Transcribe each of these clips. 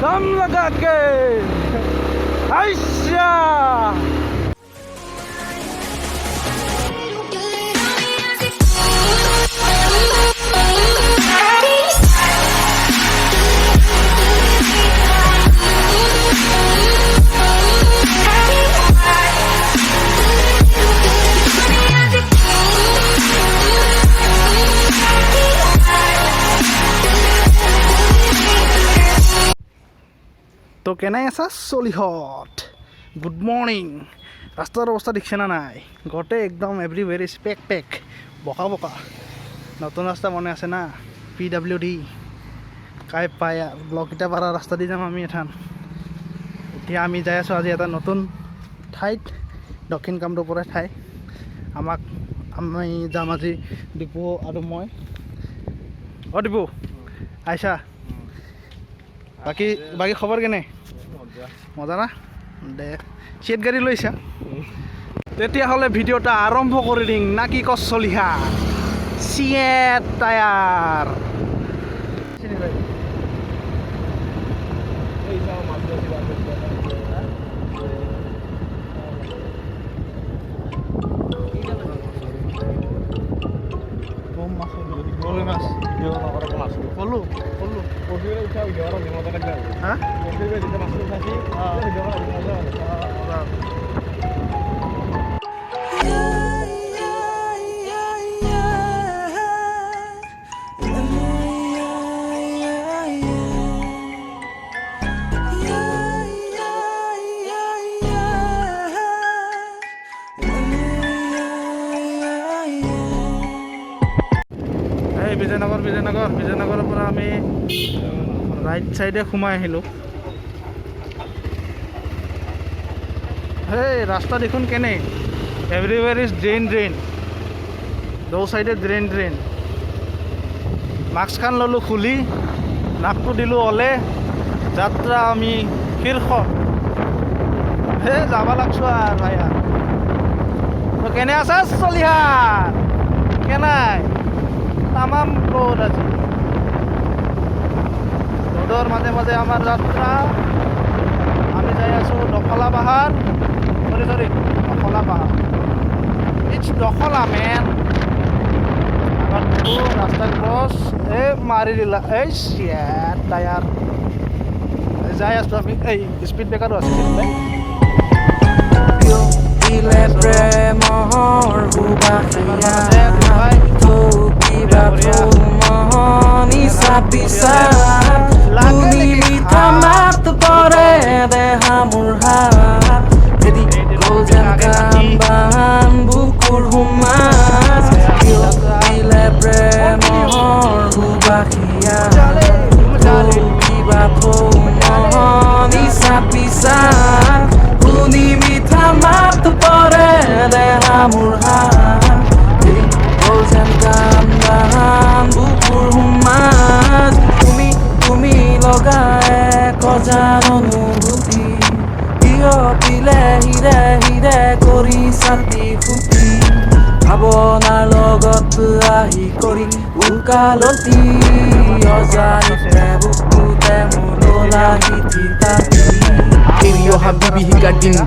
दम लगा के आइशा তো কেনাই আছা চলিহত গুড মর্নিং রাস্তার অবস্থা দেখছে না নাই গোটে একদম এভরিওয়ার ইজ পেক পেক বকা বকা নতুন রাস্তা মনে আছে না PWD কাই পাই ব্লক ইটা পাৰা ৰাস্তা দি যাম আমি এঠান এতিয়া আমি যাই আছোঁ আজি এটা নতুন ঠাইত দক্ষিণ কামৰূপৰে ঠাই আমি যাম আজি ডিপু আৰু মই ডিপু আইছা বাকি খবৰ কেনে মজা না দে চেট গাড়ী লৈছা তেতিয়াহ'লে ভিডিঅ'টা আৰম্ভ কৰি দিম না কি কছ চলিহা চিয়েট টায়াৰ বিজয়নগৰৰ পৰা আমি ৰাইট চাইডে সোমাই আহিলোঁ হেই ৰাস্তা দেখোন কেনে এভৰিৱেৰ ইজ ড্ৰেইন দৌ চাইডে ড্ৰেইন মাস্কখন ল'লোঁ খুলি নাকটো দিলোঁ অলে যাত্ৰা আমি শীৰ্ষ হে যাব লাগছোঁ আৰু ভাইয়া কেনে আছা চলিহাৰ কেনাই তামাম রোদ আছে রোদর মাঝে মাঝে আমার যাত্রা আমি যাই আছো দখলা পাহাড় সরি দখলা পাহাড় ইটস দখলা মেন আমার রাস্তা ক্রস মারি দিলা এই শিয়ার টায়ার যাই আছো আমি এই স্পিড ব্রেকারও আছে Ile premor hubakia Kiba mohoni sabisa Luni mita mat pore deha murhat Jadi golden kamban bukur humas Ile premor hubakia Kiba mohoni sabisa Luni mita mat pore deha murhat Jadi golden kamban bukur humas তুমি লগায় কজান অনুভূতি ইয় পিলে হিৰে কৰি ছাতি ফুটি ভাৱনাৰ লগত আহি কৰি উকালতি অজানিতে বুকুতে মোলা হিঠি তাতি এৰিঅ হাবিবি হিকা দিন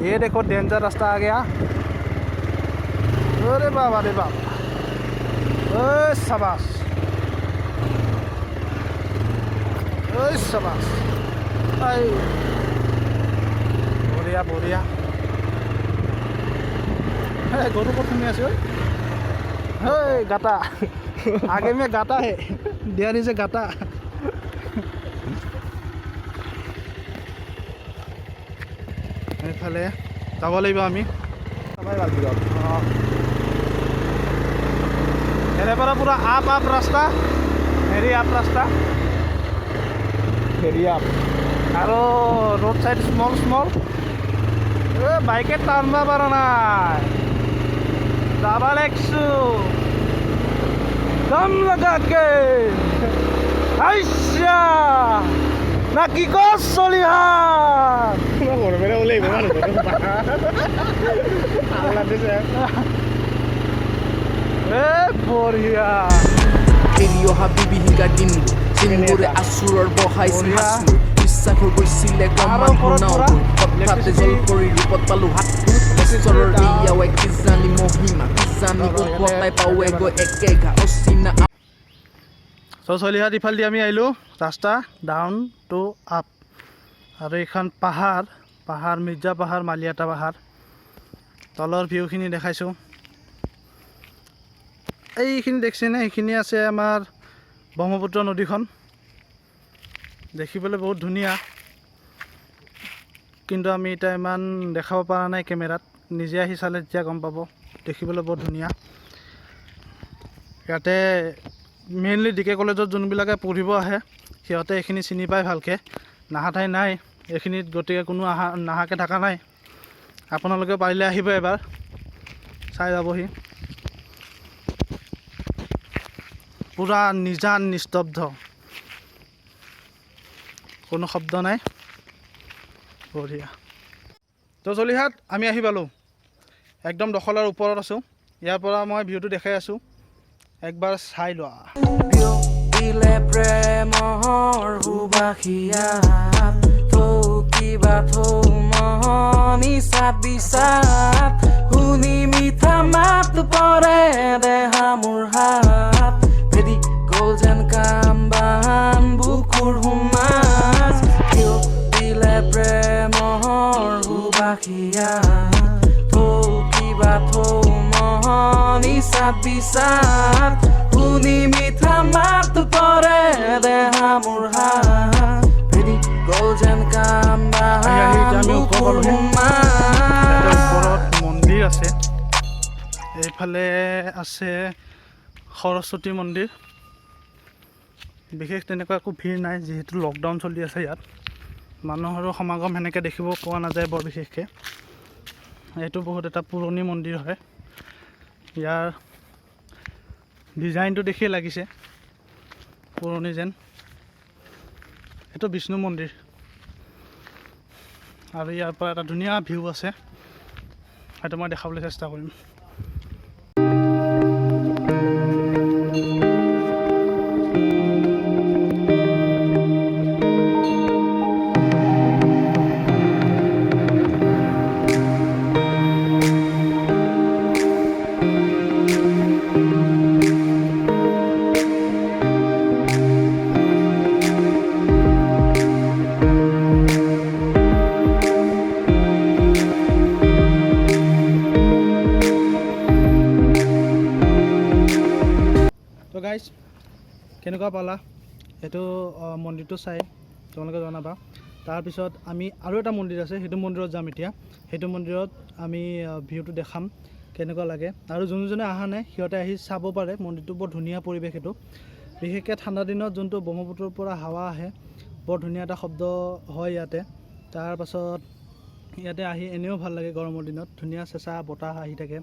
ये देखो डेंजर रास्ता आ गया अरे बाबा रे बाबा शाबाश शाबाश बढ़िया गरु को सुनी आसे गाता आगे में गाता है देयर इज ए गाता এইফালে যাব লাগিব আমি এৰে পৰা পুৰা আপ ৰাস্তা হেৰি আপ ৰাস্তা আৰু ৰোড সাইড স্মল বাইকে টানবা পাৰা নাই যাবা লাগছোঁ দম লগাকে আইছা না কি কছ চলিহাৰ বঢ়িয়া এৰিঅ হাবিবি হিকা দিন চিনবোৰে আচুৰৰ বহাইছিল হাচুৰ বিশ্বাস হৈ গৈছিলে গমান শুনাও হঠাতে জল কৰি ৰূপত পালো হাত ঈশ্বৰৰ দিয়াৱে কিজানি মহিমা কিজানি উভতাই পাৱে গৈ একে ঘা অচিনা চলিহাত ইফালেদি আমি আহিলোঁ ৰাস্তা ডাউন টু আপ আৰু এইখন পাহাৰ মিৰ্জা পাহাৰ মালিয়াটা পাহাৰ তলৰ ভিউখিনি দেখাইছোঁ এইখিনি দেখিছেনে এইখিনি আছে আমাৰ ব্ৰহ্মপুত্ৰ নদীখন দেখিবলৈ বহুত ধুনীয়া কিন্তু আমি এতিয়া ইমান দেখাব পৰা নাই কেমেৰাত নিজে আহি চালে যেতিয়া গম পাব দেখিবলৈ বহুত ধুনীয়া ইয়াতে মেইনলি ডিকে কলেজত যোনবিলাকে পঢ়িব আহে সিহঁতে এইখিনি চিনি পায় ভালকৈ নাহা ঠাই নাই এইখিনিত গতিকে কোনো নাহাকৈ থকা নাই আপোনালোকে পাৰিলে আহিব এবাৰ চাই যাবহি পুৰা নিজান নিস্তব্ধ কোনো শব্দ নাই বঢ়িয়া তো চলিহাত আমি আহি পালোঁ একদম দখলৰ ওপৰত আছোঁ ইয়াৰ পৰা মই ভিউটো দেখাই আছোঁ একবাৰ চাই লোৱা দিলে প্ৰেমৰ সুবাসিয়াত কিবা নিচাত বিচাত শুনি মিঠা মাত পৰে দেহা মোৰ হাত ভেদি গ'ল যেন কাম বান বুকুৰ সোমাজ দিলে প্ৰেমৰ সুবাসিয়াত কিবা নিচাত বিচাত শুনি মিঠা মাত পৰে দেহা মোৰ হাত ভেদি গ'ল যেন কাম বান বুকুৰ সোমাজ মন্দিৰ আছে এইফালে আছে সৰস্বতী মন্দিৰ বিশেষ তেনেকুৱা একো ভিৰ নাই যিহেতু লকডাউন চলি আছে ইয়াত মানুহৰো সমাগম সেনেকৈ দেখিব পোৱা নাযায় বৰ বিশেষকৈ এইটো বহুত এটা পুৰণি মন্দিৰ হয় ইয়াৰ ডিজাইনটো দেখিয়ে লাগিছে পুৰণি যেন এইটো বিষ্ণু মন্দিৰ আৰু ইয়াৰ পৰা এটা ধুনীয়া ভিউ আছে সেইটো মই দেখাবলৈ চেষ্টা কৰিম গাইজ কেনেকুৱা পালা এইটো মন্দিৰটো চাই তোমালোকে জনাবা তাৰপিছত আমি আৰু এটা মন্দিৰ আছে সেইটো মন্দিৰত যাম এতিয়া সেইটো মন্দিৰত আমি ভিউটো দেখাম কেনেকুৱা লাগে আৰু যোনজনে অহা নাই সিহঁতে আহি চাব পাৰে মন্দিৰটো বৰ ধুনীয়া পৰিৱেশ এইটো বিশেষকৈ ঠাণ্ডা দিনত যোনটো ব্ৰহ্মপুত্ৰৰ পৰা হাৱা আহে বৰ ধুনীয়া এটা শব্দ হয় ইয়াতে তাৰপাছত ইয়াতে আহি এনেও ভাল লাগে গৰমৰ দিনত ধুনীয়া চেঁচা বতাহ আহি থাকে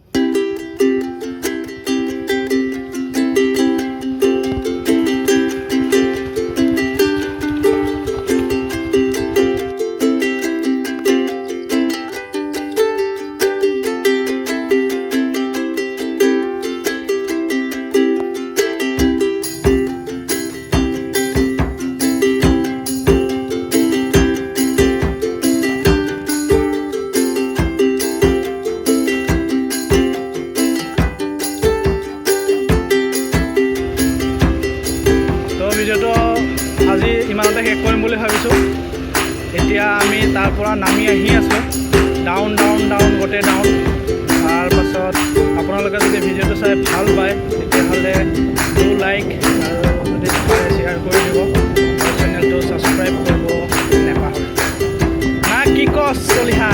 ভিডিঅ'টো আজি ইমানতে শেষ কৰিম বুলি ভাবিছোঁ এতিয়া আমি তাৰ পৰা নামি আহি আছোঁ ডাউন গোটেই ডাউন তাৰপাছত আপোনালোকে যদি ভিডিঅ'টো চাই ভাল পায় তেতিয়াহ'লে ডু লাইক আৰু যদি পাৰে শ্বেয়াৰ কৰি দিব আৰু চেনেলটো ছাবস্ক্ৰাইব কৰিব নাপাহৰিব না কি কছ চলিহা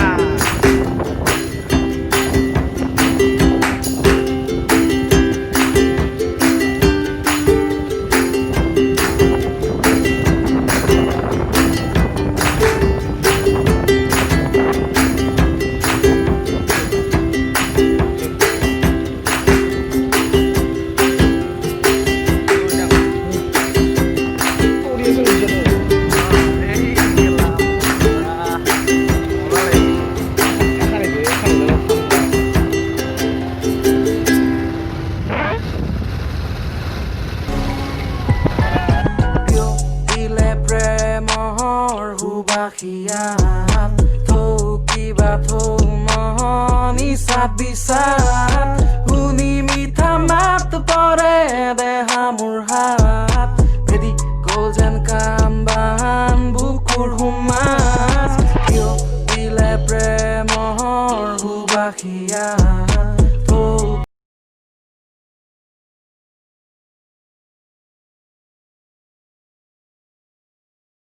হুবাখিয়াত থৌকিবা থৌ মহনি চাত বিচাত শুনি মিঠা মাত পৰে দেহা মোৰ হাত ভেদি গ'ল যেন কামবান বুকুৰ সোমাত কিয় দিলে প্ৰেমৰ হুবাখিয়াত